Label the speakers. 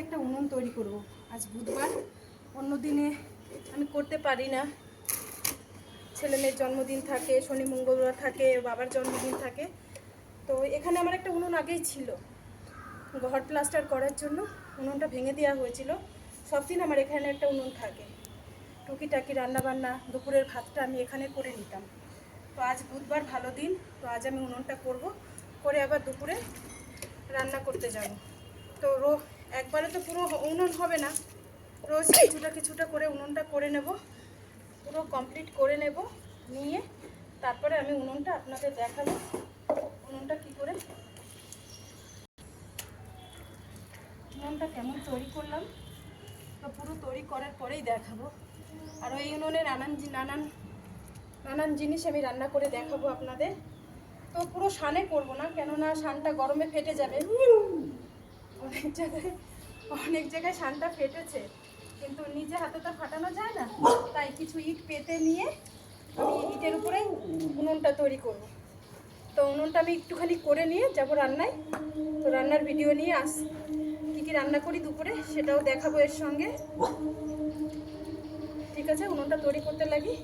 Speaker 1: একটা উনুন তৈরি করব। আজ বুধবার, অন্য দিনে আমি করতে পারি না। ছেলে মেয়ের জন্মদিন থাকে, শনি মঙ্গলবার থাকে, বাবার জন্মদিন থাকে। তো এখানে আমার একটা উনুন আগেই ছিল, ঘর প্লাস্টার করার জন্য উনুনটা ভেঙে দেওয়া হয়েছিল। সব দিন আমার এখানে একটা উনুন থাকে, টুকিটাকি রান্নাবান্না, দুপুরের ভাতটা আমি এখানে করে নিতাম। তো আজ বুধবার, ভালো দিন, তো আজ আমি উনুনটা করব, করে আবার দুপুরে রান্না করতে যাব। তো একবারে তো পুরো উনুন হবে না, রোজ কিছুটা কিছুটা করে উনুনটা করে নেব, পুরো কমপ্লিট করে নেব, নিয়ে তারপরে আমি উনুনটা আপনাদের দেখাবো, উনুনটা কী করে, উনুনটা কেমন তৈরি করলাম, তো পুরো তৈরি করার পরেই দেখাবো। আর ওই উনুনে নানান জিনিস আমি রান্না করে দেখাবো আপনাদের। তো পুরো শানে করবো না, কেননা শানটা গরমে ফেটে যাবে। অনেক জায়গায় শানটা ফেটেছে, কিন্তু নিজে হাতে তো ফাটানো যায় না, তাই কিছু ইট পেতে নিয়ে আমি ইটের উপরে উনুনটা তৈরি করব। তো উনুনটা আমি একটুখানি করে নিয়ে যাব রান্নায়। তো রান্নার ভিডিও নিয়ে কী কী রান্না করি দুপুরে সেটাও দেখাবো এর সঙ্গে। ঠিক আছে, উনুনটা তৈরি করতে রাখি।